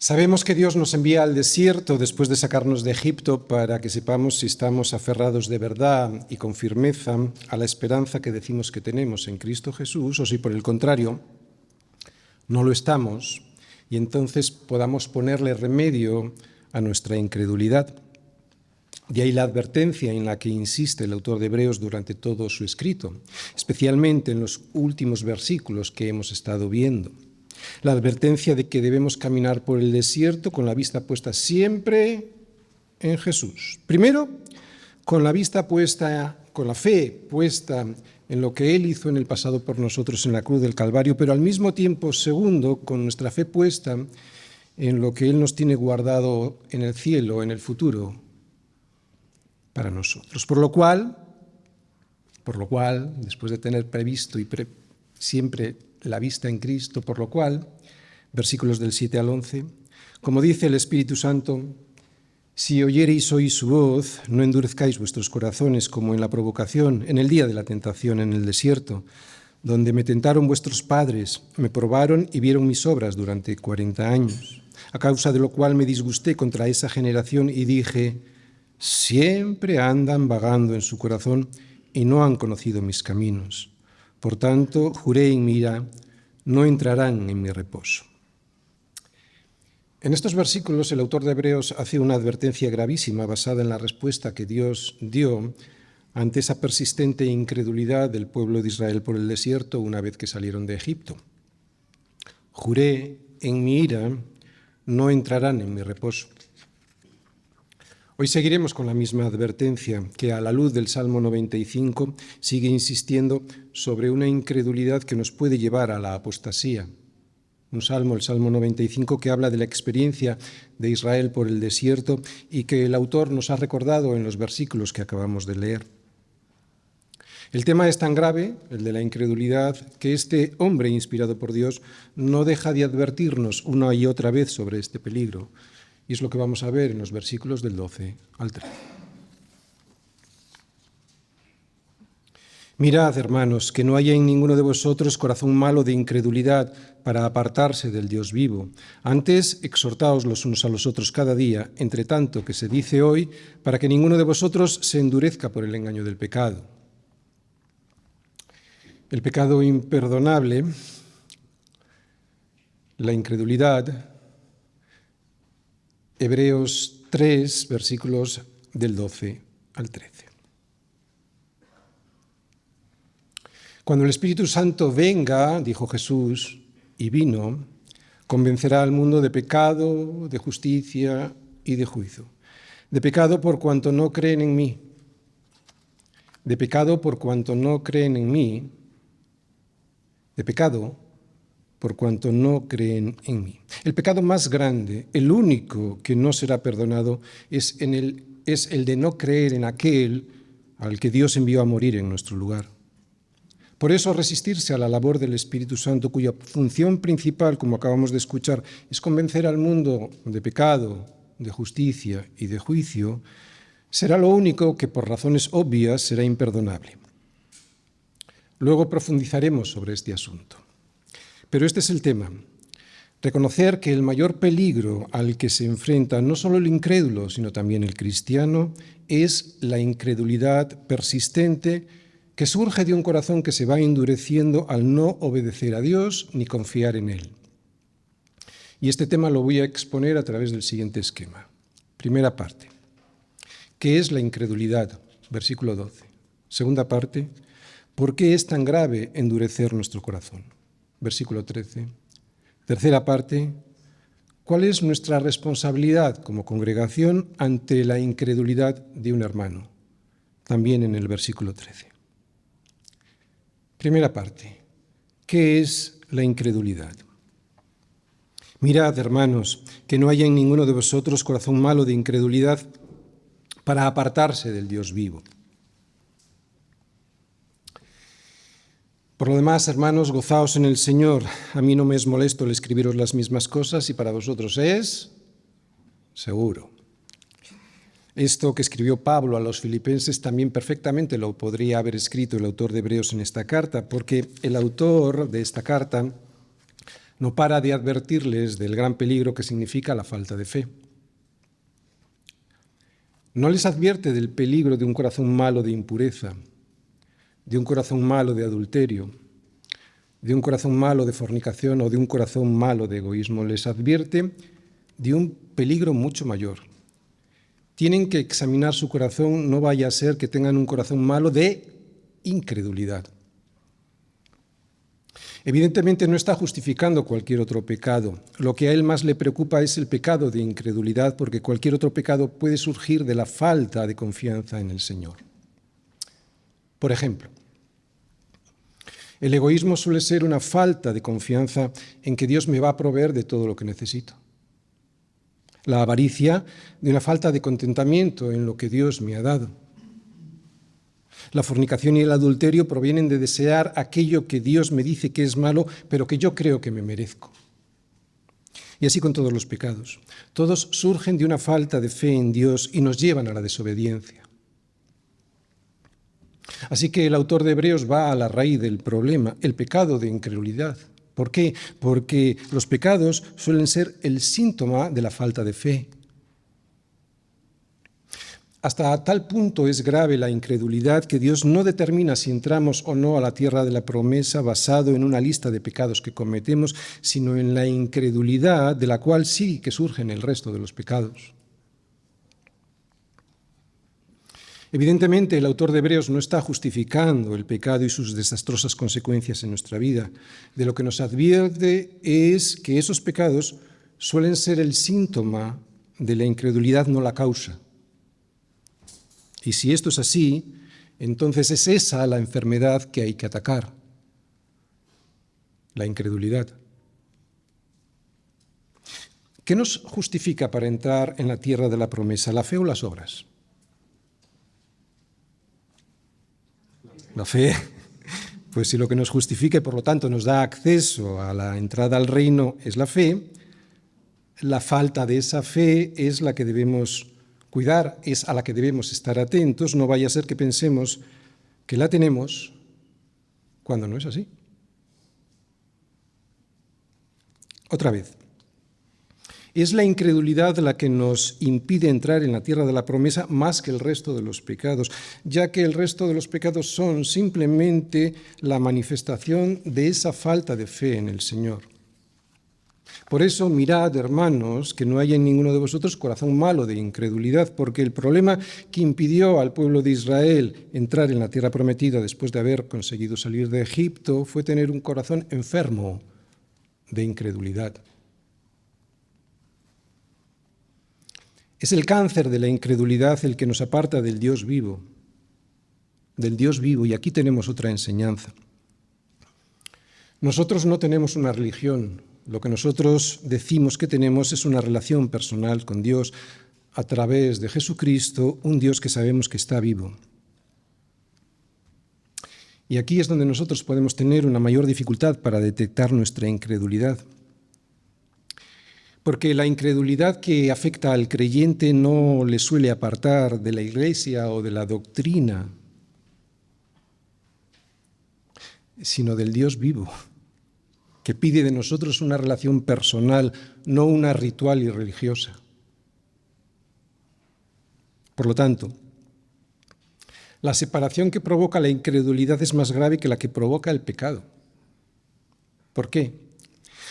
Sabemos que Dios nos envía al desierto después de sacarnos de Egipto para que sepamos si estamos aferrados de verdad y con firmeza a la esperanza que decimos que tenemos en Cristo Jesús, o si por el contrario no lo estamos, y entonces podamos ponerle remedio a nuestra incredulidad. De ahí la advertencia en la que insiste el autor de Hebreos durante todo su escrito, especialmente en los últimos versículos que hemos estado viendo. La advertencia de que debemos caminar por el desierto con la vista puesta siempre en Jesús. Primero, con la vista puesta, con la fe puesta en lo que Él hizo en el pasado por nosotros en la cruz del Calvario, pero al mismo tiempo, segundo, con nuestra fe puesta en lo que Él nos tiene guardado en el cielo, en el futuro, para nosotros. Por lo cual, después de tener previsto y siempre la vista en Cristo, por lo cual, versículos del 7 al 11, como dice el Espíritu Santo, si oyereis hoy su voz, no endurezcáis vuestros corazones como en la provocación, en el día de la tentación en el desierto, donde me tentaron vuestros padres, me probaron y vieron mis obras durante 40 años, a causa de lo cual me disgusté contra esa generación y dije, siempre andan vagando en su corazón y no han conocido mis caminos. Por tanto, juré en mi ira, no entrarán en mi reposo. En estos versículos el autor de Hebreos hace una advertencia gravísima basada en la respuesta que Dios dio ante esa persistente incredulidad del pueblo de Israel por el desierto una vez que salieron de Egipto. Juré en mi ira, no entrarán en mi reposo. Hoy seguiremos con la misma advertencia que a la luz del Salmo 95 sigue insistiendo sobre una incredulidad que nos puede llevar a la apostasía. Un salmo, el Salmo 95, que habla de la experiencia de Israel por el desierto y que el autor nos ha recordado en los versículos que acabamos de leer. El tema es tan grave, el de la incredulidad, que este hombre inspirado por Dios no deja de advertirnos una y otra vez sobre este peligro. Y es lo que vamos a ver en los versículos del 12 al 13. Mirad, hermanos, que no haya en ninguno de vosotros corazón malo de incredulidad para apartarse del Dios vivo. Antes, exhortaos los unos a los otros cada día, entre tanto que se dice hoy, para que ninguno de vosotros se endurezca por el engaño del pecado. El pecado imperdonable, la incredulidad, Hebreos 3, versículos del 12 al 13. Cuando el Espíritu Santo venga, dijo Jesús, y vino, convencerá al mundo de pecado, de justicia y de juicio. De pecado por cuanto no creen en mí. De pecado por cuanto no creen en mí. De pecado por cuanto no creen en mí. El pecado más grande, el único que no será perdonado, es el de no creer en aquel al que Dios envió a morir en nuestro lugar. Por eso resistirse a la labor del Espíritu Santo, cuya función principal, como acabamos de escuchar, es convencer al mundo de pecado, de justicia y de juicio, será lo único que por razones obvias será imperdonable. Luego profundizaremos sobre este asunto. Pero este es el tema, reconocer que el mayor peligro al que se enfrenta no solo el incrédulo, sino también el cristiano, es la incredulidad persistente que surge de un corazón que se va endureciendo al no obedecer a Dios ni confiar en Él. Y este tema lo voy a exponer a través del siguiente esquema. Primera parte, ¿qué es la incredulidad? Versículo 12. Segunda parte, ¿por qué es tan grave endurecer nuestro corazón? Versículo 13. Tercera parte, ¿cuál es nuestra responsabilidad como congregación ante la incredulidad de un hermano? También en el versículo 13. Primera parte, ¿qué es la incredulidad? Mirad, hermanos, que no haya en ninguno de vosotros corazón malo de incredulidad para apartarse del Dios vivo. Por lo demás, hermanos, gozaos en el Señor. A mí no me es molesto el escribiros las mismas cosas y para vosotros es seguro. Esto que escribió Pablo a los filipenses también perfectamente lo podría haber escrito el autor de Hebreos en esta carta, porque el autor de esta carta no para de advertirles del gran peligro que significa la falta de fe. No les advierte del peligro de un corazón malo de impureza, de un corazón malo de adulterio, de un corazón malo de fornicación o de un corazón malo de egoísmo. Les advierte de un peligro mucho mayor. Tienen que examinar su corazón, no vaya a ser que tengan un corazón malo de incredulidad. Evidentemente no está justificando cualquier otro pecado. Lo que a él más le preocupa es el pecado de incredulidad, porque cualquier otro pecado puede surgir de la falta de confianza en el Señor. Por ejemplo, el egoísmo suele ser una falta de confianza en que Dios me va a proveer de todo lo que necesito. La avaricia de una falta de contentamiento en lo que Dios me ha dado. La fornicación y el adulterio provienen de desear aquello que Dios me dice que es malo, pero que yo creo que me merezco. Y así con todos los pecados. Todos surgen de una falta de fe en Dios y nos llevan a la desobediencia. Así que el autor de Hebreos va a la raíz del problema, el pecado de incredulidad. ¿Por qué? Porque los pecados suelen ser el síntoma de la falta de fe. Hasta tal punto es grave la incredulidad que Dios no determina si entramos o no a la tierra de la promesa basado en una lista de pecados que cometemos, sino en la incredulidad de la cual sí que surgen el resto de los pecados. Evidentemente, el autor de Hebreos no está justificando el pecado y sus desastrosas consecuencias en nuestra vida. De lo que nos advierte es que esos pecados suelen ser el síntoma de la incredulidad, no la causa. Y si esto es así, entonces es esa la enfermedad que hay que atacar, la incredulidad. ¿Qué nos justifica para entrar en la tierra de la promesa, la fe o las obras? La fe. Pues si lo que nos justifica y por lo tanto nos da acceso a la entrada al reino es la fe, la falta de esa fe es la que debemos cuidar, es a la que debemos estar atentos, no vaya a ser que pensemos que la tenemos cuando no es así. Otra vez, es la incredulidad la que nos impide entrar en la tierra de la promesa más que el resto de los pecados, ya que el resto de los pecados son simplemente la manifestación de esa falta de fe en el Señor. Por eso, mirad, hermanos, que no haya en ninguno de vosotros corazón malo de incredulidad, porque el problema que impidió al pueblo de Israel entrar en la tierra prometida después de haber conseguido salir de Egipto fue tener un corazón enfermo de incredulidad. Es el cáncer de la incredulidad el que nos aparta del Dios vivo, y aquí tenemos otra enseñanza. Nosotros no tenemos una religión. Lo que nosotros decimos que tenemos es una relación personal con Dios a través de Jesucristo, un Dios que sabemos que está vivo. Y aquí es donde nosotros podemos tener una mayor dificultad para detectar nuestra incredulidad. Porque la incredulidad que afecta al creyente no le suele apartar de la Iglesia o de la doctrina, sino del Dios vivo, que pide de nosotros una relación personal, no una ritual y religiosa. Por lo tanto, la separación que provoca la incredulidad es más grave que la que provoca el pecado. ¿Por qué?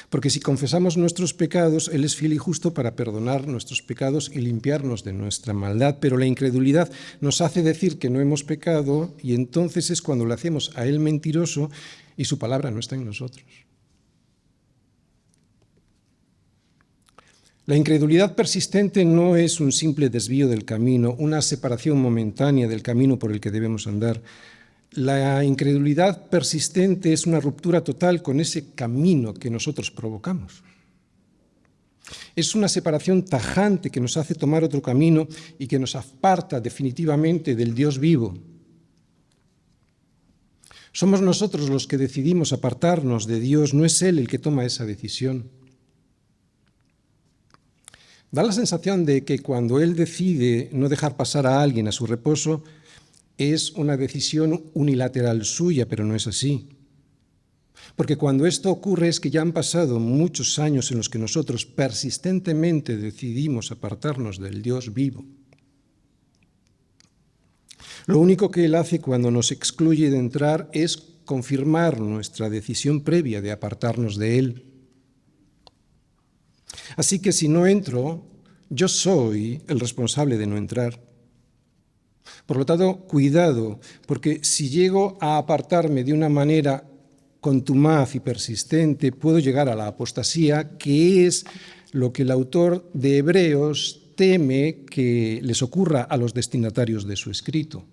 Porque si confesamos nuestros pecados, Él es fiel y justo para perdonar nuestros pecados y limpiarnos de nuestra maldad, pero la incredulidad nos hace decir que no hemos pecado y entonces es cuando le hacemos a Él mentiroso y su palabra no está en nosotros. La incredulidad persistente no es un simple desvío del camino, una separación momentánea del camino por el que debemos andar. La incredulidad persistente es una ruptura total con ese camino que nosotros provocamos. Es una separación tajante que nos hace tomar otro camino y que nos aparta definitivamente del Dios vivo. Somos nosotros los que decidimos apartarnos de Dios, no es Él el que toma esa decisión. Da la sensación de que cuando Él decide no dejar pasar a alguien a su reposo, es una decisión unilateral suya, pero no es así. Porque cuando esto ocurre es que ya han pasado muchos años en los que nosotros persistentemente decidimos apartarnos del Dios vivo. Lo único que Él hace cuando nos excluye de entrar es confirmar nuestra decisión previa de apartarnos de Él. Así que si no entro, yo soy el responsable de no entrar. Por lo tanto, cuidado, porque si llego a apartarme de una manera contumaz y persistente, puedo llegar a la apostasía, que es lo que el autor de Hebreos teme que les ocurra a los destinatarios de su escrito.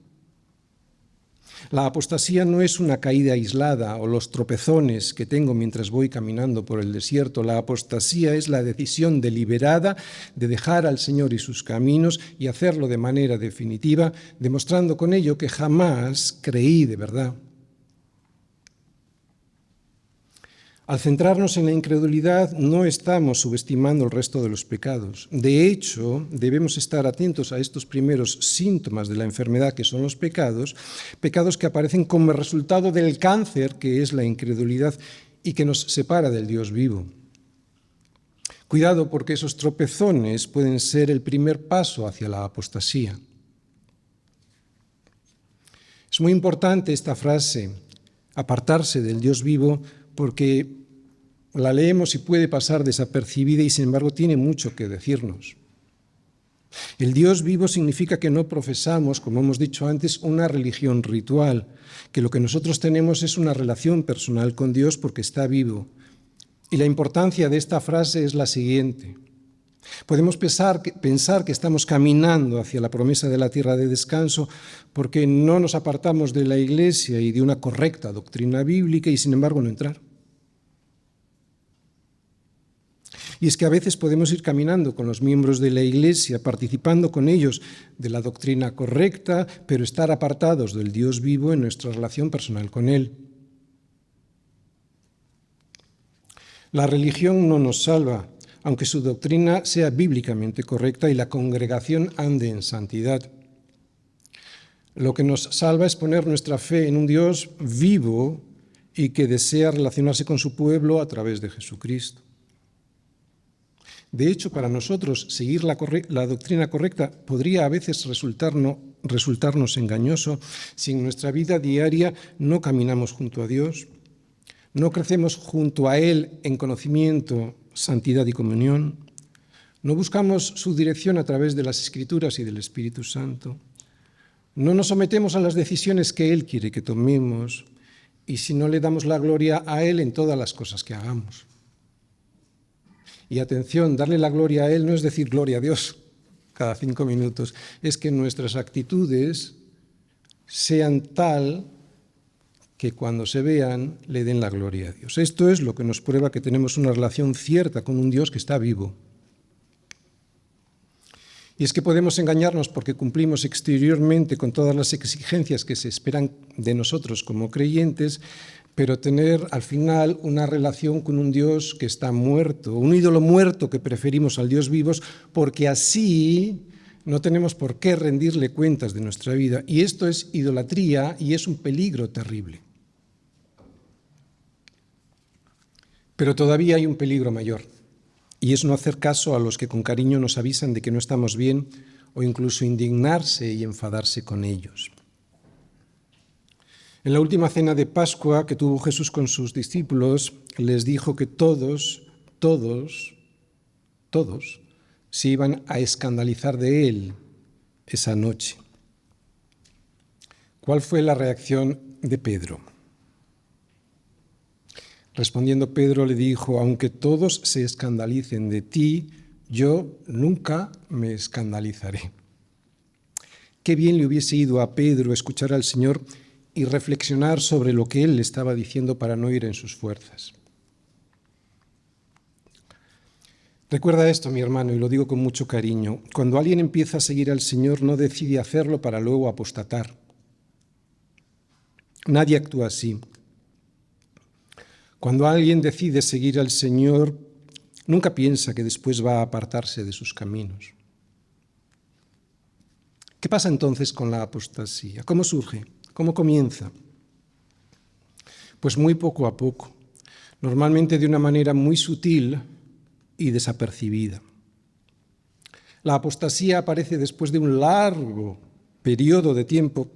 La apostasía no es una caída aislada o los tropezones que tengo mientras voy caminando por el desierto. La apostasía es la decisión deliberada de dejar al Señor y sus caminos y hacerlo de manera definitiva, demostrando con ello que jamás creí de verdad. Al centrarnos en la incredulidad, no estamos subestimando el resto de los pecados. De hecho, debemos estar atentos a estos primeros síntomas de la enfermedad, que son los pecados que aparecen como resultado del cáncer, que es la incredulidad, y que nos separa del Dios vivo. Cuidado, porque esos tropezones pueden ser el primer paso hacia la apostasía. Es muy importante esta frase, apartarse del Dios vivo, porque la leemos y puede pasar desapercibida y sin embargo tiene mucho que decirnos. El Dios vivo significa que no profesamos, como hemos dicho antes, una religión ritual, que lo que nosotros tenemos es una relación personal con Dios porque está vivo. Y la importancia de esta frase es la siguiente. Podemos pensar que estamos caminando hacia la promesa de la tierra de descanso porque no nos apartamos de la Iglesia y de una correcta doctrina bíblica y sin embargo no entrar. Y es que a veces podemos ir caminando con los miembros de la Iglesia, participando con ellos de la doctrina correcta, pero estar apartados del Dios vivo en nuestra relación personal con Él. La religión no nos salva, aunque su doctrina sea bíblicamente correcta y la congregación ande en santidad. Lo que nos salva es poner nuestra fe en un Dios vivo y que desea relacionarse con su pueblo a través de Jesucristo. De hecho, para nosotros, seguir la doctrina correcta podría a veces resultarnos engañoso si en nuestra vida diaria no caminamos junto a Dios, no crecemos junto a Él en conocimiento, santidad y comunión, no buscamos su dirección a través de las Escrituras y del Espíritu Santo, no nos sometemos a las decisiones que Él quiere que tomemos y si no le damos la gloria a Él en todas las cosas que hagamos. Y atención, darle la gloria a Él no es decir gloria a Dios cada 5 minutos, es que nuestras actitudes sean tal que cuando se vean le den la gloria a Dios. Esto es lo que nos prueba que tenemos una relación cierta con un Dios que está vivo. Y es que podemos engañarnos porque cumplimos exteriormente con todas las exigencias que se esperan de nosotros como creyentes, pero tener al final una relación con un Dios que está muerto, un ídolo muerto que preferimos al Dios vivo, porque así no tenemos por qué rendirle cuentas de nuestra vida. Y esto es idolatría y es un peligro terrible. Pero todavía hay un peligro mayor, y es no hacer caso a los que con cariño nos avisan de que no estamos bien o incluso indignarse y enfadarse con ellos. En la última cena de Pascua que tuvo Jesús con sus discípulos, les dijo que todos se iban a escandalizar de Él esa noche. ¿Cuál fue la reacción de Pedro? Respondiendo Pedro le dijo, aunque todos se escandalicen de ti, yo nunca me escandalizaré. Qué bien le hubiese ido a Pedro escuchar al Señor y reflexionar sobre lo que Él le estaba diciendo para no ir en sus fuerzas. Recuerda esto, mi hermano, y lo digo con mucho cariño. Cuando alguien empieza a seguir al Señor, no decide hacerlo para luego apostatar. Nadie actúa así. Cuando alguien decide seguir al Señor, nunca piensa que después va a apartarse de sus caminos. ¿Qué pasa entonces con la apostasía? ¿Cómo surge? ¿Cómo comienza? Pues muy poco a poco. normalmente de una manera muy sutil y desapercibida. La apostasía aparece después de un largo periodo de tiempo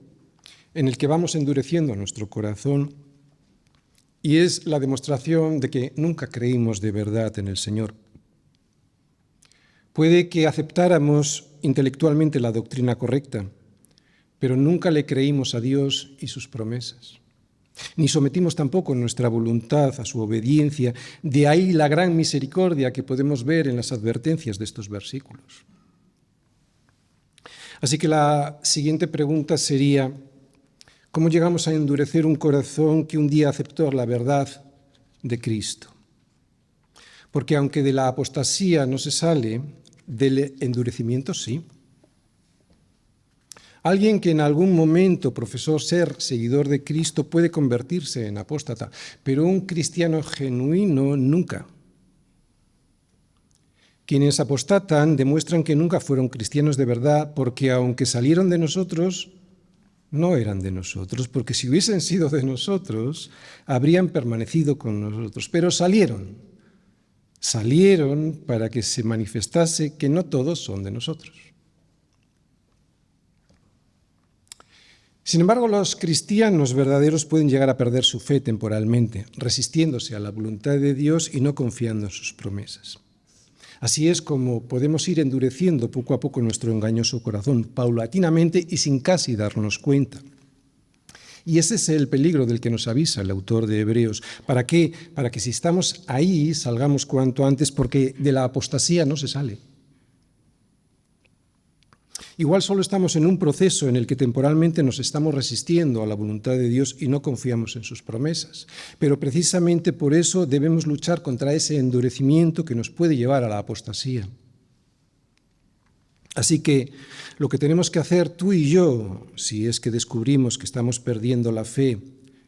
en el que vamos endureciendo nuestro corazón y es la demostración de que nunca creímos de verdad en el Señor. Puede que aceptáramos intelectualmente la doctrina correcta, pero nunca le creímos a Dios y sus promesas. Ni sometimos tampoco nuestra voluntad a su obediencia. De ahí la gran misericordia que podemos ver en las advertencias de estos versículos. Así que la siguiente pregunta sería: ¿cómo llegamos a endurecer un corazón que un día aceptó la verdad de Cristo? Porque aunque de la apostasía no se sale, del endurecimiento sí. Alguien que en algún momento profesó ser seguidor de Cristo puede convertirse en apóstata, pero un cristiano genuino nunca. Quienes apostatan demuestran que nunca fueron cristianos de verdad, porque aunque salieron de nosotros, no eran de nosotros, porque si hubiesen sido de nosotros, habrían permanecido con nosotros, pero salieron para que se manifestase que no todos son de nosotros. Sin embargo, los cristianos verdaderos pueden llegar a perder su fe temporalmente, resistiéndose a la voluntad de Dios y no confiando en sus promesas. Así es como podemos ir endureciendo poco a poco nuestro engañoso corazón, paulatinamente y sin casi darnos cuenta. Y ese es el peligro del que nos avisa el autor de Hebreos. ¿Para qué? Para que si estamos ahí, salgamos cuanto antes, porque de la apostasía no se sale. Igual solo estamos en un proceso en el que temporalmente nos estamos resistiendo a la voluntad de Dios y no confiamos en sus promesas. Pero precisamente por eso debemos luchar contra ese endurecimiento que nos puede llevar a la apostasía. Así que lo que tenemos que hacer tú y yo, si es que descubrimos que estamos perdiendo la fe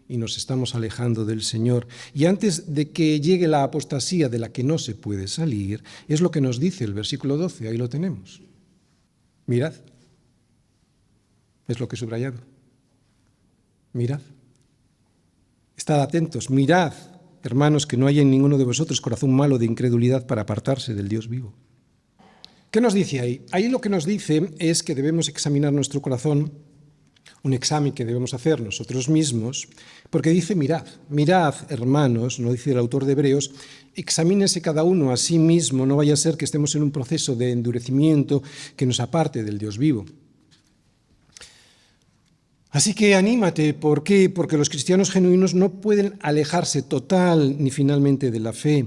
y nos estamos alejando del Señor, y antes de que llegue la apostasía de la que no se puede salir, es lo que nos dice el versículo 12, ahí lo tenemos. Mirad, es lo que he subrayado. Mirad. Estad atentos, mirad, hermanos, que no haya en ninguno de vosotros corazón malo de incredulidad para apartarse del Dios vivo. ¿Qué nos dice ahí? Ahí lo que nos dice es que debemos examinar nuestro corazón, un examen que debemos hacer nosotros mismos, porque dice mirad, hermanos, no dice el autor de Hebreos, examínese cada uno a sí mismo, no vaya a ser que estemos en un proceso de endurecimiento que nos aparte del Dios vivo. Así que anímate, ¿por qué? Porque los cristianos genuinos no pueden alejarse total ni finalmente de la fe,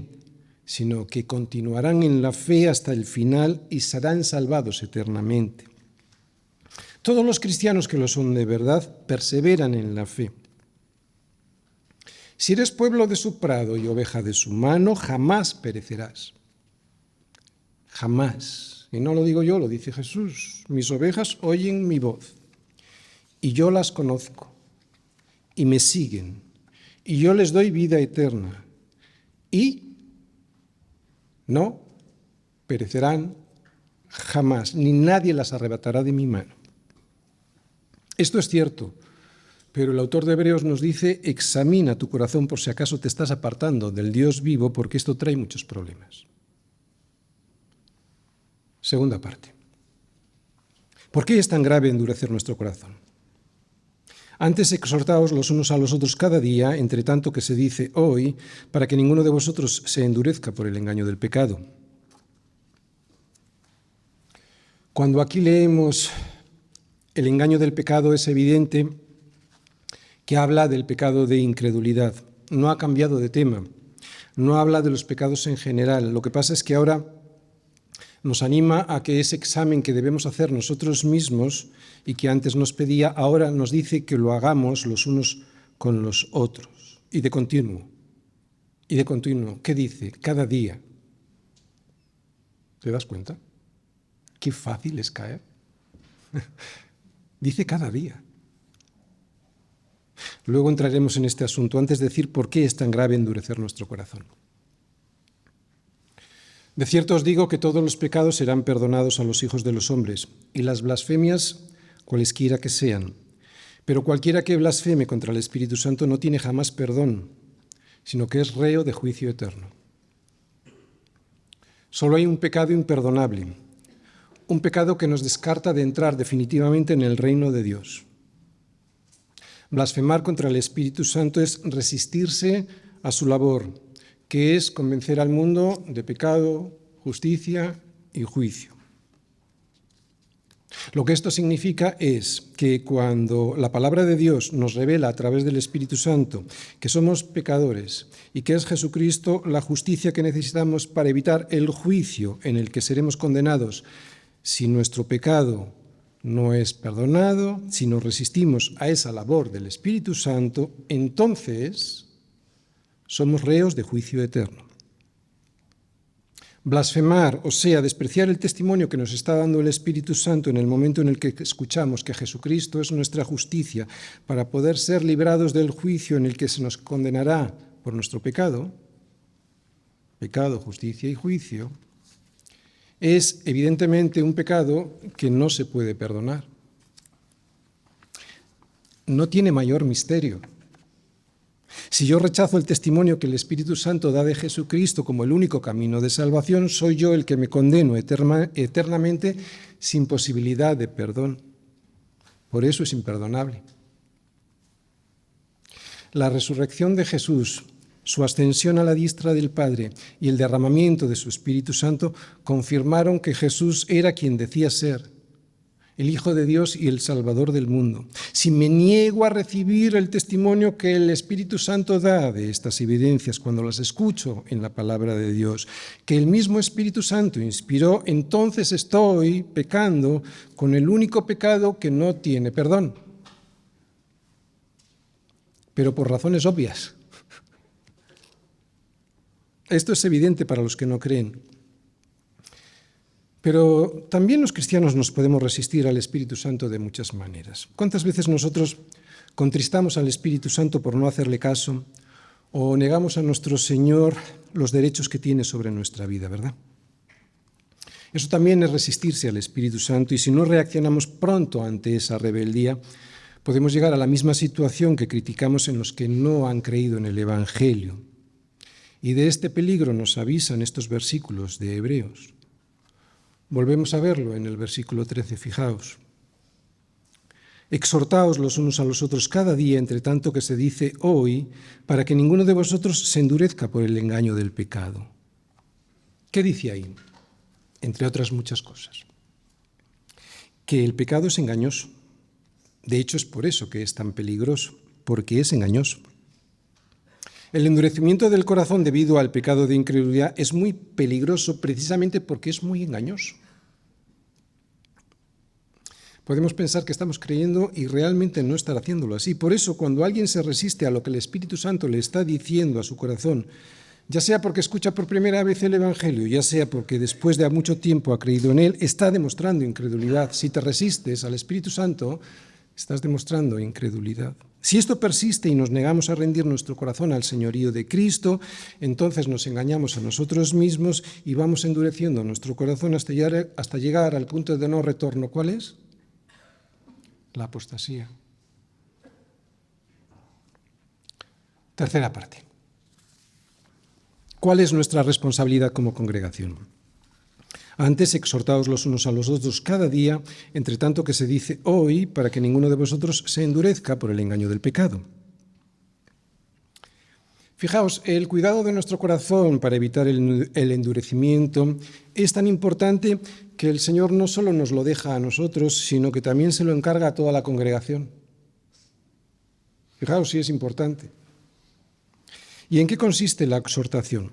sino que continuarán en la fe hasta el final y serán salvados eternamente. Todos los cristianos que lo son de verdad perseveran en la fe. Si eres pueblo de su prado y oveja de su mano, jamás perecerás. Jamás. Y no lo digo yo, lo dice Jesús. Mis ovejas oyen mi voz, y yo las conozco, y me siguen, y yo les doy vida eterna, y no perecerán jamás, ni nadie las arrebatará de mi mano. Esto es cierto, pero el autor de Hebreos nos dice, examina tu corazón por si acaso te estás apartando del Dios vivo, porque esto trae muchos problemas. Segunda parte. ¿Por qué es tan grave endurecer nuestro corazón? Antes exhortaos los unos a los otros cada día, entre tanto que se dice hoy, para que ninguno de vosotros se endurezca por el engaño del pecado. Cuando aquí leemos el engaño del pecado, es evidente que habla del pecado de incredulidad. No ha cambiado de tema, no habla de los pecados en general. Lo que pasa es que ahora nos anima a que ese examen que debemos hacer nosotros mismos y que antes nos pedía, ahora nos dice que lo hagamos los unos con los otros. Y de continuo. ¿Qué dice? Cada día. ¿Te das cuenta? Qué fácil es caer. Dice cada día. Luego entraremos en este asunto, antes de decir por qué es tan grave endurecer nuestro corazón. De cierto os digo que todos los pecados serán perdonados a los hijos de los hombres, y las blasfemias, cualesquiera que sean. Pero cualquiera que blasfeme contra el Espíritu Santo no tiene jamás perdón, sino que es reo de juicio eterno. Solo hay un pecado imperdonable, un pecado que nos descarta de entrar definitivamente en el reino de Dios. Blasfemar contra el Espíritu Santo es resistirse a su labor, que es convencer al mundo de pecado, justicia y juicio. Lo que esto significa es que cuando la palabra de Dios nos revela a través del Espíritu Santo que somos pecadores y que es Jesucristo la justicia que necesitamos para evitar el juicio en el que seremos condenados si nuestro pecado no es perdonado, si nos resistimos a esa labor del Espíritu Santo, entonces somos reos de juicio eterno. Blasfemar, o sea, despreciar el testimonio que nos está dando el Espíritu Santo en el momento en el que escuchamos que Jesucristo es nuestra justicia para poder ser librados del juicio en el que se nos condenará por nuestro pecado, justicia y juicio, es evidentemente un pecado que no se puede perdonar. No tiene mayor misterio. Si yo rechazo el testimonio que el Espíritu Santo da de Jesucristo como el único camino de salvación, soy yo el que me condeno eternamente sin posibilidad de perdón. Por eso es imperdonable. La resurrección de Jesús, su ascensión a la diestra del Padre y el derramamiento de su Espíritu Santo confirmaron que Jesús era quien decía ser, el Hijo de Dios y el Salvador del mundo. Si me niego a recibir el testimonio que el Espíritu Santo da de estas evidencias cuando las escucho en la palabra de Dios, que el mismo Espíritu Santo inspiró, entonces estoy pecando con el único pecado que no tiene perdón. Pero por razones obvias. Esto es evidente para los que no creen. Pero también los cristianos nos podemos resistir al Espíritu Santo de muchas maneras. ¿Cuántas veces nosotros contristamos al Espíritu Santo por no hacerle caso o negamos a nuestro Señor los derechos que tiene sobre nuestra vida, verdad? Eso también es resistirse al Espíritu Santo y si no reaccionamos pronto ante esa rebeldía, podemos llegar a la misma situación que criticamos en los que no han creído en el Evangelio. Y de este peligro nos avisan estos versículos de Hebreos. Volvemos a verlo en el versículo 13, fijaos. Exhortaos los unos a los otros cada día, entre tanto que se dice hoy, para que ninguno de vosotros se endurezca por el engaño del pecado. ¿Qué dice ahí? Entre otras muchas cosas. Que el pecado es engañoso. De hecho, es por eso que es tan peligroso, porque es engañoso. El endurecimiento del corazón debido al pecado de incredulidad es muy peligroso precisamente porque es muy engañoso. Podemos pensar que estamos creyendo y realmente no estar haciéndolo así. Por eso, cuando alguien se resiste a lo que el Espíritu Santo le está diciendo a su corazón, ya sea porque escucha por primera vez el Evangelio, ya sea porque después de mucho tiempo ha creído en él, está demostrando incredulidad. Si te resistes al Espíritu Santo, estás demostrando incredulidad. Si esto persiste y nos negamos a rendir nuestro corazón al señorío de Cristo, entonces nos engañamos a nosotros mismos y vamos endureciendo nuestro corazón hasta llegar al punto de no retorno. ¿Cuál es? La apostasía. Tercera parte. ¿Cuál es nuestra responsabilidad como congregación? Antes, exhortaos los unos a los otros cada día, entre tanto que se dice hoy, para que ninguno de vosotros se endurezca por el engaño del pecado. Fijaos, el cuidado de nuestro corazón para evitar el endurecimiento es tan importante que el Señor no solo nos lo deja a nosotros, sino que también se lo encarga a toda la congregación. Fijaos si es importante. ¿Y en qué consiste la exhortación?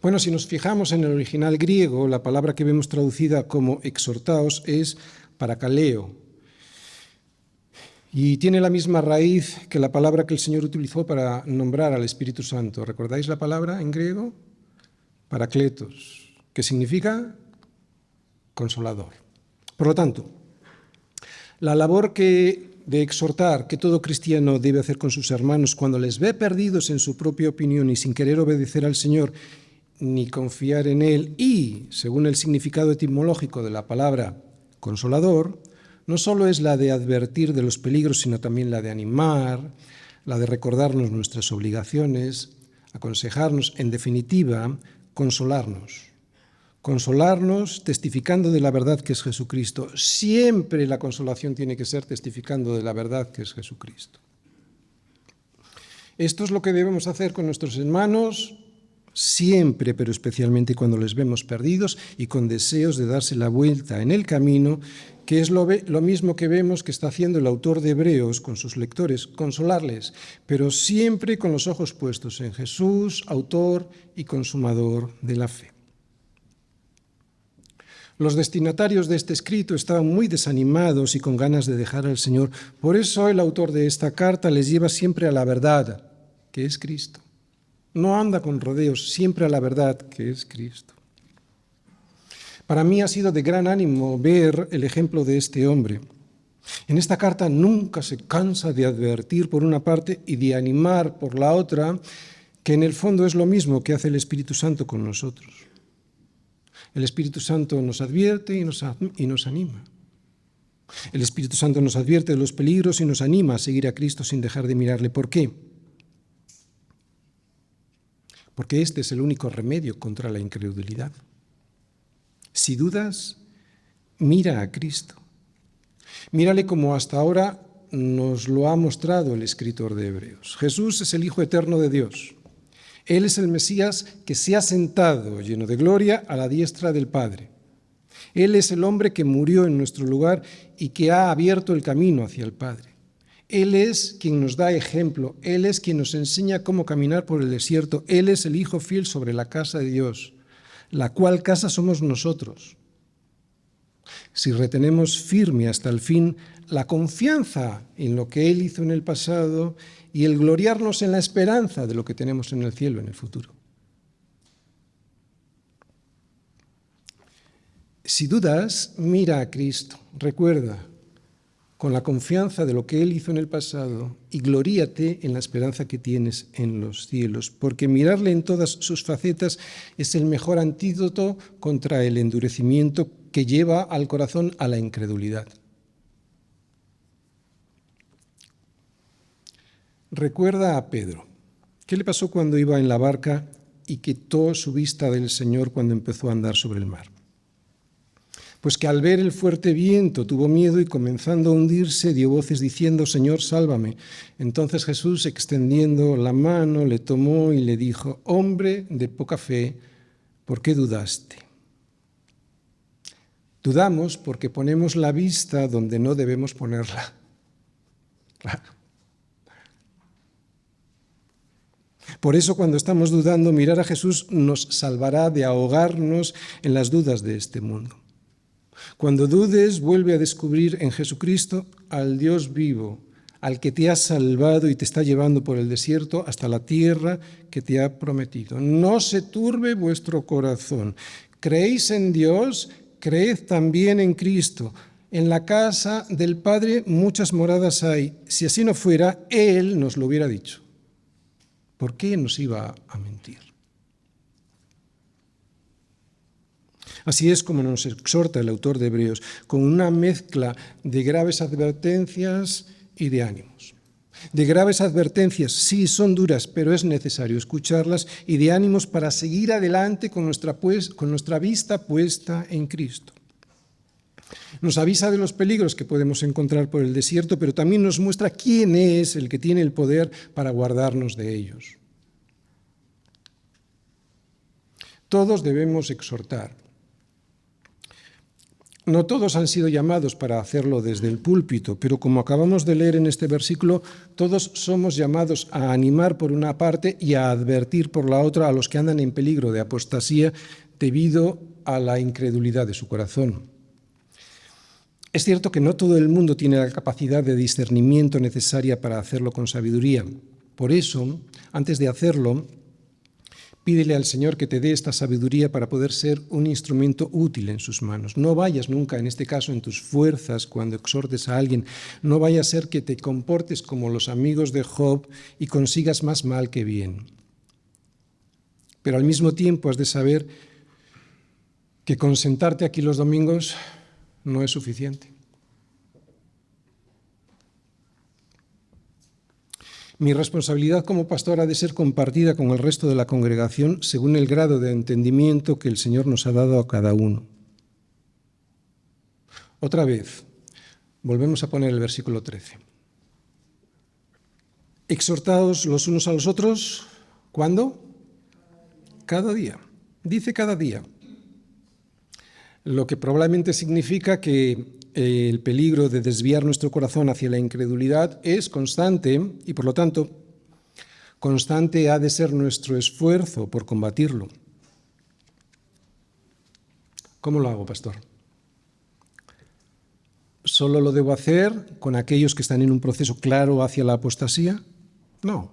Bueno, si nos fijamos en el original griego, la palabra que vemos traducida como exhortaos es parakaleo. Y tiene la misma raíz que la palabra que el Señor utilizó para nombrar al Espíritu Santo. ¿Recordáis la palabra en griego? Parakletos, que significa consolador. Por lo tanto, la labor de exhortar que todo cristiano debe hacer con sus hermanos cuando les ve perdidos en su propia opinión y sin querer obedecer al Señor ni confiar en Él y, según el significado etimológico de la palabra consolador, no solo es la de advertir de los peligros, sino también la de animar, la de recordarnos nuestras obligaciones, aconsejarnos, en definitiva, consolarnos. Consolarnos testificando de la verdad que es Jesucristo. Siempre la consolación tiene que ser testificando de la verdad que es Jesucristo. Esto es lo que debemos hacer con nuestros hermanos siempre, pero especialmente cuando les vemos perdidos y con deseos de darse la vuelta en el camino, que es lo mismo que vemos que está haciendo el autor de Hebreos con sus lectores, consolarles, pero siempre con los ojos puestos en Jesús, autor y consumador de la fe. Los destinatarios de este escrito estaban muy desanimados y con ganas de dejar al Señor. Por eso el autor de esta carta les lleva siempre a la verdad, que es Cristo. No anda con rodeos, siempre a la verdad, que es Cristo. Para mí ha sido de gran ánimo ver el ejemplo de este hombre. En esta carta nunca se cansa de advertir por una parte y de animar por la otra, que en el fondo es lo mismo que hace el Espíritu Santo con nosotros. El Espíritu Santo nos advierte y nos anima. El Espíritu Santo nos advierte de los peligros y nos anima a seguir a Cristo sin dejar de mirarle. ¿Por qué? Porque este es el único remedio contra la incredulidad. Si dudas, mira a Cristo. Mírale como hasta ahora nos lo ha mostrado el escritor de Hebreos. Jesús es el Hijo eterno de Dios. Él es el Mesías que se ha sentado, lleno de gloria, a la diestra del Padre. Él es el hombre que murió en nuestro lugar y que ha abierto el camino hacia el Padre. Él es quien nos da ejemplo, Él es quien nos enseña cómo caminar por el desierto. Él es el Hijo fiel sobre la casa de Dios, la cual casa somos nosotros. Si retenemos firme hasta el fin la confianza en lo que Él hizo en el pasado y el gloriarnos en la esperanza de lo que tenemos en el cielo en el futuro. Si dudas, mira a Cristo, recuerda, con la confianza de lo que Él hizo en el pasado y gloríate en la esperanza que tienes en los cielos, porque mirarle en todas sus facetas es el mejor antídoto contra el endurecimiento que lleva al corazón a la incredulidad. Recuerda a Pedro. ¿Qué le pasó cuando iba en la barca y quitó su vista del Señor cuando empezó a andar sobre el mar? Pues que al ver el fuerte viento tuvo miedo y comenzando a hundirse dio voces diciendo: Señor, sálvame. Entonces Jesús, extendiendo la mano, le tomó y le dijo: Hombre de poca fe, ¿por qué dudaste? Dudamos porque ponemos la vista donde no debemos ponerla. Claro. Por eso, cuando estamos dudando, mirar a Jesús nos salvará de ahogarnos en las dudas de este mundo. Cuando dudes, vuelve a descubrir en Jesucristo al Dios vivo, al que te ha salvado y te está llevando por el desierto hasta la tierra que te ha prometido. No se turbe vuestro corazón. ¿Creéis en Dios? Creed también en Cristo. En la casa del Padre muchas moradas hay. Si así no fuera, Él nos lo hubiera dicho. ¿Por qué nos iba a mentir? Así es como nos exhorta el autor de Hebreos, con una mezcla de graves advertencias y de ánimos. De graves advertencias, sí, son duras, pero es necesario escucharlas, y de ánimos para seguir adelante con nuestra vista puesta en Cristo. Nos avisa de los peligros que podemos encontrar por el desierto, pero también nos muestra quién es el que tiene el poder para guardarnos de ellos. Todos debemos exhortar. No todos han sido llamados para hacerlo desde el púlpito, pero como acabamos de leer en este versículo, todos somos llamados a animar por una parte y a advertir por la otra a los que andan en peligro de apostasía debido a la incredulidad de su corazón. Es cierto que no todo el mundo tiene la capacidad de discernimiento necesaria para hacerlo con sabiduría. Por eso, antes de hacerlo, pídele al Señor que te dé esta sabiduría para poder ser un instrumento útil en sus manos. No vayas nunca, en este caso, en tus fuerzas cuando exhortes a alguien. No vaya a ser que te comportes como los amigos de Job y consigas más mal que bien. Pero al mismo tiempo has de saber que con sentarte aquí los domingos no es suficiente. Mi responsabilidad como pastor ha de ser compartida con el resto de la congregación según el grado de entendimiento que el Señor nos ha dado a cada uno. Otra vez, volvemos a poner el versículo 13. Exhortaos los unos a los otros, ¿cuándo? Cada día. Dice cada día. Lo que probablemente significa que el peligro de desviar nuestro corazón hacia la incredulidad es constante y, por lo tanto, constante ha de ser nuestro esfuerzo por combatirlo. ¿Cómo lo hago, pastor? ¿Solo lo debo hacer con aquellos que están en un proceso claro hacia la apostasía? No,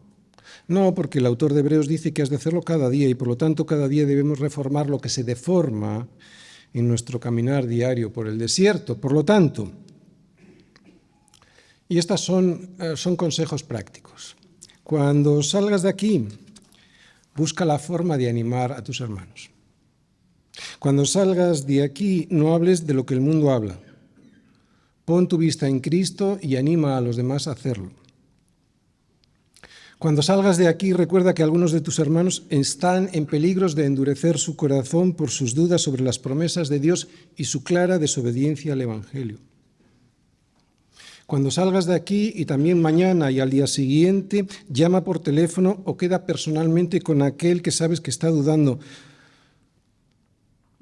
porque el autor de Hebreos dice que has de hacerlo cada día y, por lo tanto, cada día debemos reformar lo que se deforma en nuestro caminar diario por el desierto. Por lo tanto, y estos son consejos prácticos. Cuando salgas de aquí, busca la forma de animar a tus hermanos. Cuando salgas de aquí, no hables de lo que el mundo habla. Pon tu vista en Cristo y anima a los demás a hacerlo. Cuando salgas de aquí, recuerda que algunos de tus hermanos están en peligros de endurecer su corazón por sus dudas sobre las promesas de Dios y su clara desobediencia al Evangelio. Cuando salgas de aquí y también mañana y al día siguiente, llama por teléfono o queda personalmente con aquel que sabes que está dudando.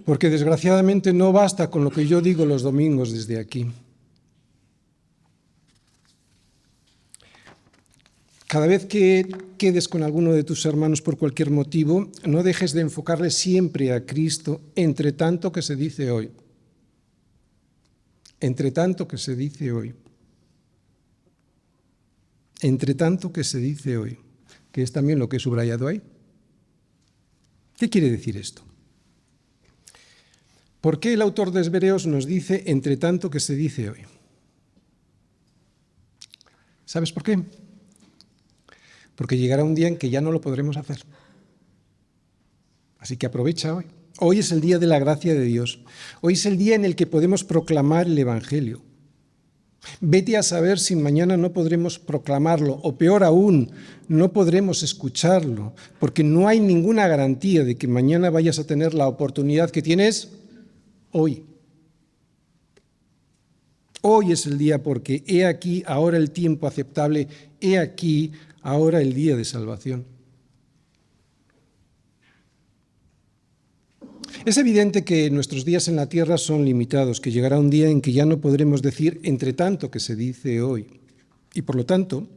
Porque desgraciadamente no basta con lo que yo digo los domingos desde aquí. Cada vez que quedes con alguno de tus hermanos por cualquier motivo, no dejes de enfocarle siempre a Cristo, entre tanto que se dice hoy. Entre tanto que se dice hoy. Entre tanto que se dice hoy, que es también lo que he subrayado ahí. ¿Qué quiere decir esto? ¿Por qué el autor de Hebreos nos dice entre tanto que se dice hoy? ¿Sabes por qué? Porque llegará un día en que ya no lo podremos hacer. Así que aprovecha hoy. Hoy es el día de la gracia de Dios. Hoy es el día en el que podemos proclamar el Evangelio. Vete a saber si mañana no podremos proclamarlo, o peor aún, no podremos escucharlo, porque no hay ninguna garantía de que mañana vayas a tener la oportunidad que tienes hoy. Hoy es el día porque he aquí ahora el tiempo aceptable, he aquí ahora el día de salvación. Es evidente que nuestros días en la tierra son limitados, que llegará un día en que ya no podremos decir entre tanto que se dice hoy. Y por lo tanto,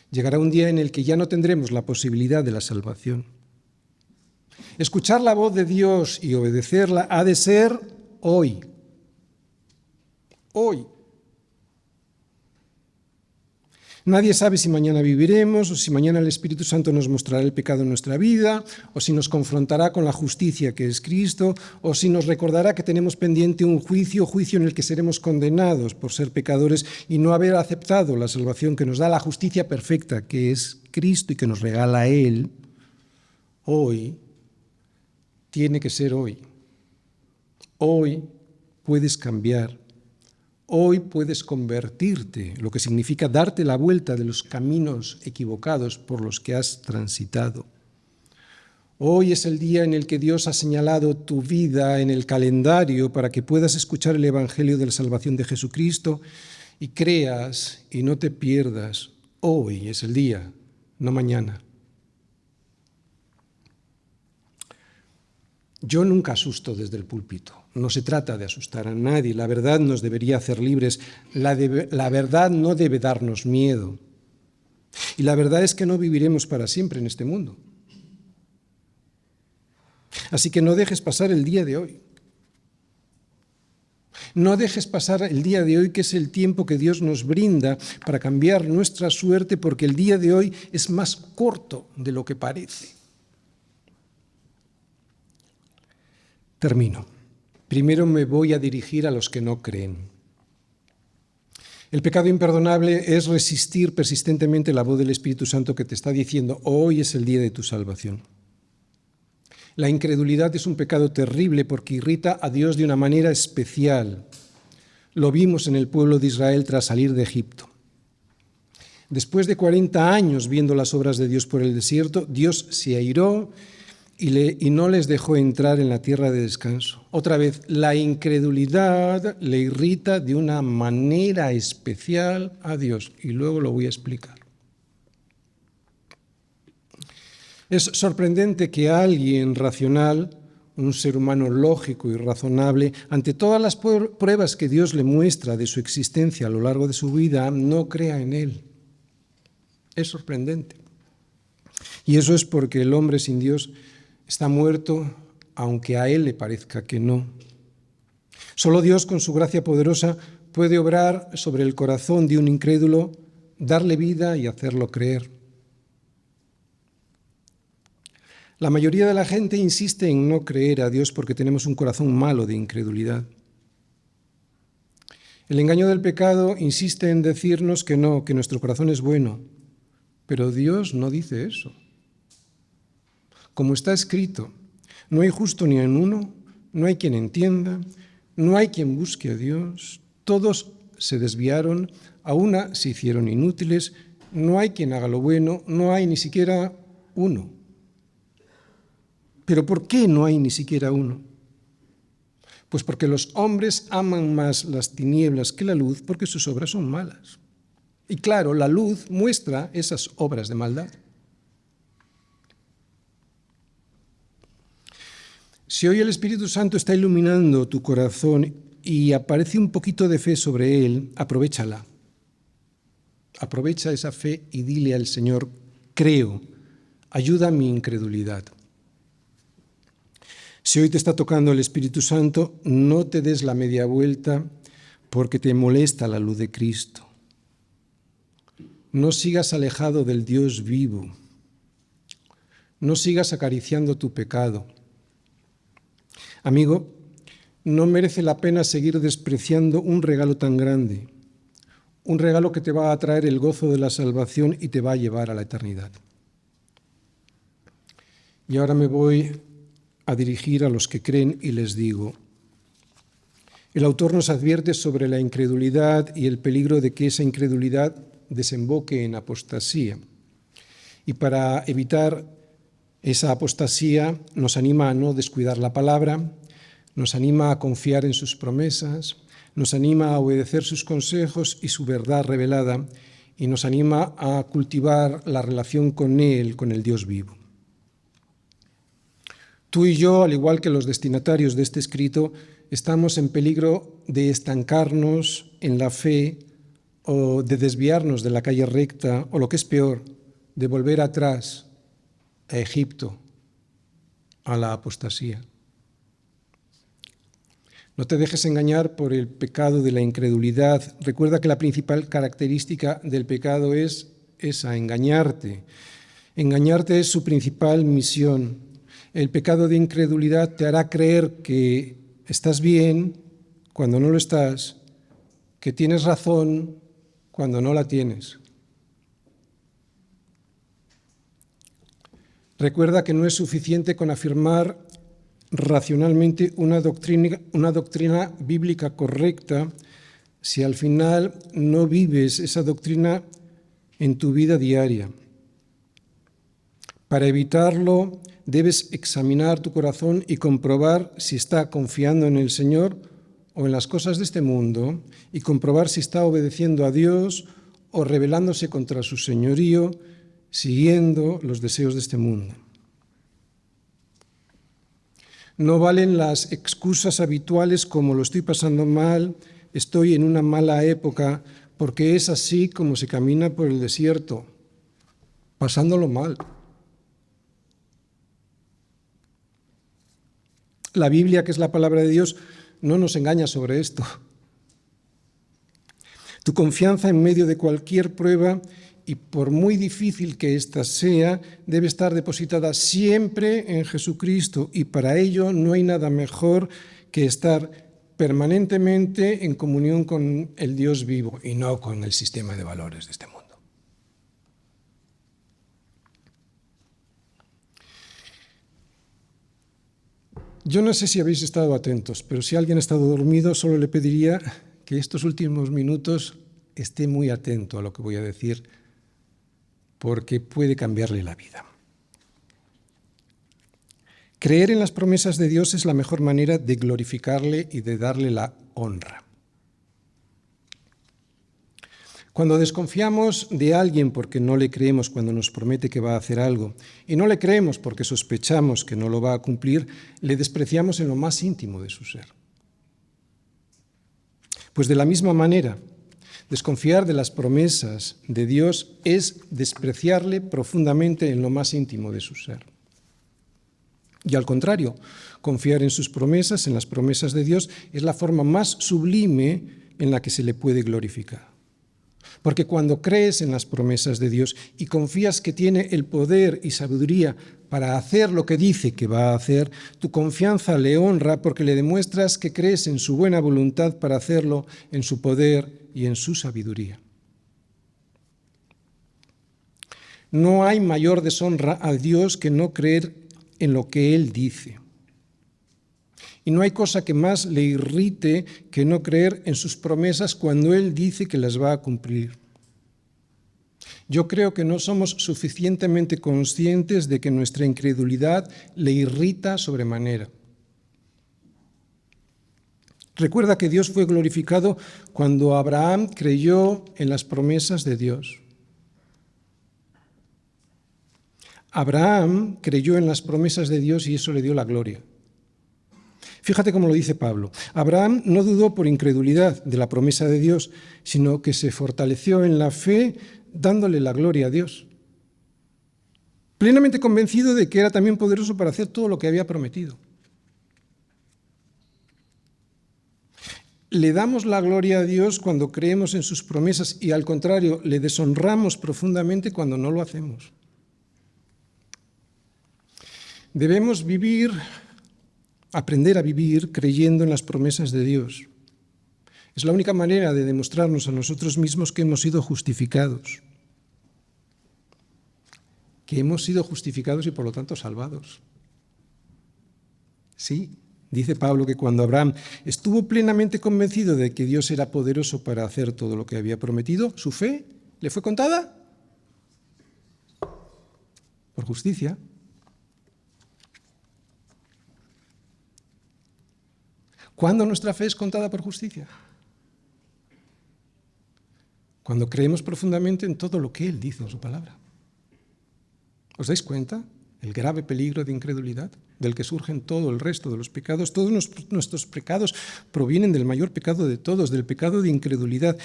llegará un día en el que ya no tendremos la posibilidad de la salvación. Escuchar la voz de Dios y obedecerla ha de ser hoy. Hoy. Nadie sabe si mañana viviremos o si mañana el Espíritu Santo nos mostrará el pecado en nuestra vida o si nos confrontará con la justicia que es Cristo o si nos recordará que tenemos pendiente un juicio en el que seremos condenados por ser pecadores y no haber aceptado la salvación que nos da la justicia perfecta que es Cristo y que nos regala Él. Hoy tiene que ser hoy. Hoy puedes cambiar. Hoy puedes convertirte, lo que significa darte la vuelta de los caminos equivocados por los que has transitado. Hoy es el día en el que Dios ha señalado tu vida en el calendario para que puedas escuchar el Evangelio de la salvación de Jesucristo y creas y no te pierdas. Hoy es el día, no mañana. Yo nunca asusto desde el púlpito. No se trata de asustar a nadie. La verdad nos debería hacer libres. La verdad no debe darnos miedo. Y la verdad es que no viviremos para siempre en este mundo. Así que no dejes pasar el día de hoy. No dejes pasar el día de hoy, que es el tiempo que Dios nos brinda para cambiar nuestra suerte, porque el día de hoy es más corto de lo que parece. Termino. Primero me voy a dirigir a los que no creen. El pecado imperdonable es resistir persistentemente la voz del Espíritu Santo que te está diciendo, hoy es el día de tu salvación. La incredulidad es un pecado terrible porque irrita a Dios de una manera especial. Lo vimos en el pueblo de Israel tras salir de Egipto. Después de 40 años viendo las obras de Dios por el desierto, Dios se airó y no les dejó entrar en la tierra de descanso. Otra vez, la incredulidad le irrita de una manera especial a Dios, y luego lo voy a explicar. Es sorprendente que alguien racional, un ser humano lógico y razonable, ante todas las pruebas que Dios le muestra de su existencia a lo largo de su vida, no crea en Él. Es sorprendente. Y eso es porque el hombre sin Dios está muerto, aunque a Él le parezca que no. Solo Dios, con su gracia poderosa, puede obrar sobre el corazón de un incrédulo, darle vida y hacerlo creer. La mayoría de la gente insiste en no creer a Dios porque tenemos un corazón malo de incredulidad. El engaño del pecado insiste en decirnos que no, que nuestro corazón es bueno, pero Dios no dice eso. Como está escrito, no hay justo ni en uno, no hay quien entienda, no hay quien busque a Dios, todos se desviaron, a una se hicieron inútiles, no hay quien haga lo bueno, no hay ni siquiera uno. ¿Pero por qué no hay ni siquiera uno? Pues porque los hombres aman más las tinieblas que la luz, porque sus obras son malas. Y claro, la luz muestra esas obras de maldad. Si hoy el Espíritu Santo está iluminando tu corazón y aparece un poquito de fe sobre él, aprovéchala. Aprovecha esa fe y dile al Señor, creo, ayuda a mi incredulidad. Si hoy te está tocando el Espíritu Santo, no te des la media vuelta porque te molesta la luz de Cristo. No sigas alejado del Dios vivo. No sigas acariciando tu pecado. Amigo, no merece la pena seguir despreciando un regalo tan grande, un regalo que te va a traer el gozo de la salvación y te va a llevar a la eternidad. Y ahora me voy a dirigir a los que creen y les digo, el autor nos advierte sobre la incredulidad y el peligro de que esa incredulidad desemboque en apostasía. Y para evitar esa apostasía nos anima a no descuidar la palabra, nos anima a confiar en sus promesas, nos anima a obedecer sus consejos y su verdad revelada, y nos anima a cultivar la relación con Él, con el Dios vivo. Tú y yo, al igual que los destinatarios de este escrito, estamos en peligro de estancarnos en la fe o de desviarnos de la calle recta, o lo que es peor, de volver atrás a Egipto, a la apostasía. No te dejes engañar por el pecado de la incredulidad. Recuerda que la principal característica del pecado es esa, engañarte. Engañarte es su principal misión. El pecado de incredulidad te hará creer que estás bien cuando no lo estás, que tienes razón cuando no la tienes. Recuerda que no es suficiente con afirmar racionalmente una doctrina bíblica correcta si al final no vives esa doctrina en tu vida diaria. Para evitarlo, debes examinar tu corazón y comprobar si está confiando en el Señor o en las cosas de este mundo, y comprobar si está obedeciendo a Dios o rebelándose contra su señorío, siguiendo los deseos de este mundo. No valen las excusas habituales como lo estoy pasando mal, estoy en una mala época, porque es así como se camina por el desierto, pasándolo mal. La Biblia, que es la palabra de Dios, no nos engaña sobre esto. Tu confianza en medio de cualquier prueba, y por muy difícil que ésta sea, debe estar depositada siempre en Jesucristo, y para ello no hay nada mejor que estar permanentemente en comunión con el Dios vivo y no con el sistema de valores de este mundo. Yo no sé si habéis estado atentos, pero si alguien ha estado dormido, solo le pediría que estos últimos minutos esté muy atento a lo que voy a decir, porque puede cambiarle la vida. Creer en las promesas de Dios es la mejor manera de glorificarle y de darle la honra. Cuando desconfiamos de alguien porque no le creemos cuando nos promete que va a hacer algo, y no le creemos porque sospechamos que no lo va a cumplir, le despreciamos en lo más íntimo de su ser. Pues de la misma manera, desconfiar de las promesas de Dios es despreciarle profundamente en lo más íntimo de su ser. Y al contrario, confiar en sus promesas, en las promesas de Dios, es la forma más sublime en la que se le puede glorificar. Porque cuando crees en las promesas de Dios y confías que tiene el poder y sabiduría para hacer lo que dice que va a hacer, tu confianza le honra porque le demuestras que crees en su buena voluntad para hacerlo, en su poder y en su sabiduría. No hay mayor deshonra a Dios que no creer en lo que Él dice. Y no hay cosa que más le irrite que no creer en sus promesas cuando Él dice que las va a cumplir. Yo creo que no somos suficientemente conscientes de que nuestra incredulidad le irrita sobremanera. Recuerda que Dios fue glorificado cuando Abraham creyó en las promesas de Dios. Abraham creyó en las promesas de Dios y eso le dio la gloria. Fíjate cómo lo dice Pablo. Abraham no dudó por incredulidad de la promesa de Dios, sino que se fortaleció en la fe dándole la gloria a Dios. Plenamente convencido de que era también poderoso para hacer todo lo que había prometido. Le damos la gloria a Dios cuando creemos en sus promesas y al contrario, le deshonramos profundamente cuando no lo hacemos. Debemos aprender a vivir creyendo en las promesas de Dios. Es la única manera de demostrarnos a nosotros mismos que hemos sido justificados. Que hemos sido justificados y por lo tanto salvados. Sí, dice Pablo que cuando Abraham estuvo plenamente convencido de que Dios era poderoso para hacer todo lo que había prometido, su fe le fue contada por justicia. ¿Cuándo nuestra fe es contada por justicia? Cuando creemos profundamente en todo lo que Él dice en su palabra. ¿Os dais cuenta el grave peligro de incredulidad del que surgen todo el resto de los pecados? Todos nuestros pecados provienen del mayor pecado de todos, del pecado de incredulidad,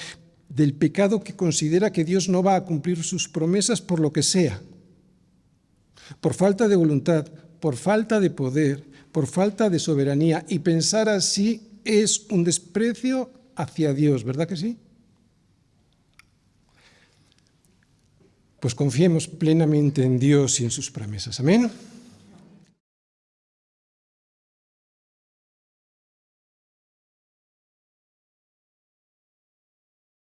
del pecado que considera que Dios no va a cumplir sus promesas por lo que sea, por falta de voluntad, por falta de poder, por falta de soberanía, y pensar así es un desprecio hacia Dios, ¿verdad que sí? Pues confiemos plenamente en Dios y en sus promesas. Amén.